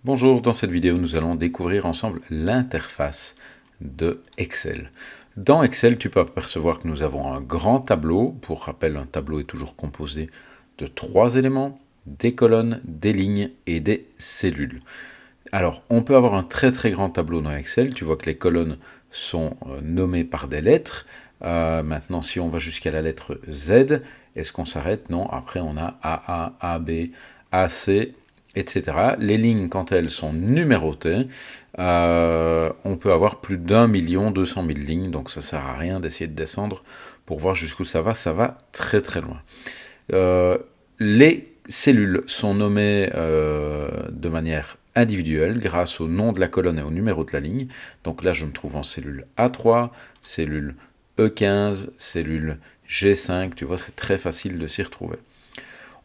Bonjour, dans cette vidéo, nous allons découvrir ensemble l'interface de Excel. Dans Excel, tu peux apercevoir que nous avons un grand tableau. Pour rappel, un tableau est toujours composé de 3 éléments, des colonnes, des lignes et des cellules. Alors, on peut avoir un très grand tableau dans Excel. Tu vois que les colonnes sont nommées par des lettres. Maintenant, si on va jusqu'à la lettre Z, est-ce qu'on s'arrête? Non, après on a AA, AB, AC, etc. Les lignes, quand elles sont numérotées, on peut avoir plus d'1 200 000 lignes, donc ça sert à rien d'essayer de descendre pour voir jusqu'où ça va très loin. Les cellules sont nommées de manière individuelle grâce au nom de la colonne et au numéro de la ligne. Donc là, je me trouve en cellule A3, cellule E15, cellule G5, tu vois, c'est très facile de s'y retrouver.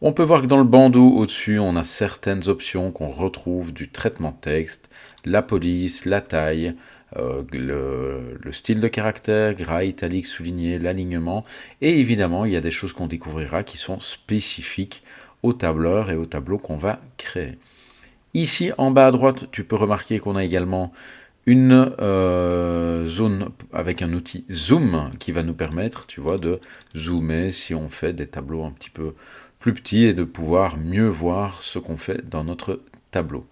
On peut voir que dans le bandeau au-dessus, on a certaines options qu'on retrouve du traitement de texte, la police, la taille, le style de caractère, gras, italique, souligné, l'alignement. Et évidemment, il y a des choses qu'on découvrira qui sont spécifiques au tableur et au tableau qu'on va créer. Ici, en bas à droite, tu peux remarquer qu'on a également une zone avec un outil zoom qui va nous permettre, tu vois, de zoomer si on fait des tableaux un petit peu plus petits et de pouvoir mieux voir ce qu'on fait dans notre tableau.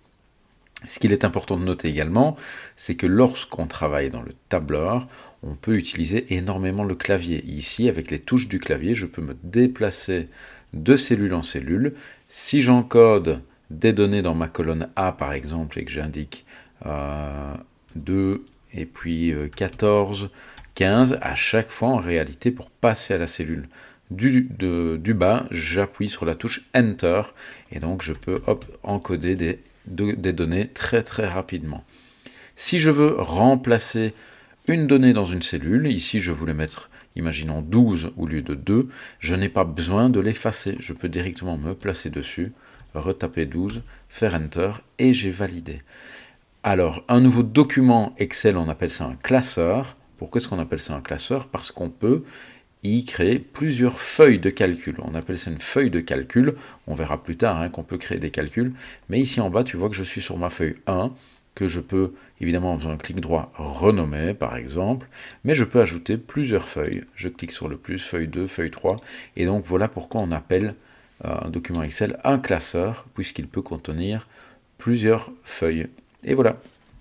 Ce qu'il est important de noter également, c'est que lorsqu'on travaille dans le tableur, on peut utiliser énormément le clavier. Ici, avec les touches du clavier, je peux me déplacer de cellule en cellule. Si j'encode des données dans ma colonne A, par exemple, et que j'indique 2 et puis 14, 15, à chaque fois, en réalité, pour passer à la cellule du bas, j'appuie sur la touche Enter, et donc je peux encoder des données très rapidement. Si je veux remplacer une donnée dans une cellule, ici je voulais mettre, imaginons 12 au lieu de 2, je n'ai pas besoin de l'effacer, je peux directement me placer dessus, retaper 12, faire Enter, et j'ai validé. Alors, un nouveau document Excel, on appelle ça un classeur. Pourquoi est-ce qu'on appelle ça un classeur? Parce qu'on peut y créer plusieurs feuilles de calcul. On appelle ça une feuille de calcul. On verra plus tard qu'on peut créer des calculs. Mais ici en bas, tu vois que je suis sur ma feuille 1, que je peux, évidemment, en faisant un clic droit, renommer, par exemple. Mais je peux ajouter plusieurs feuilles. Je clique sur le plus, feuille 2, feuille 3. Et donc, voilà pourquoi on appelle un document Excel un classeur, puisqu'il peut contenir plusieurs feuilles. Et voilà.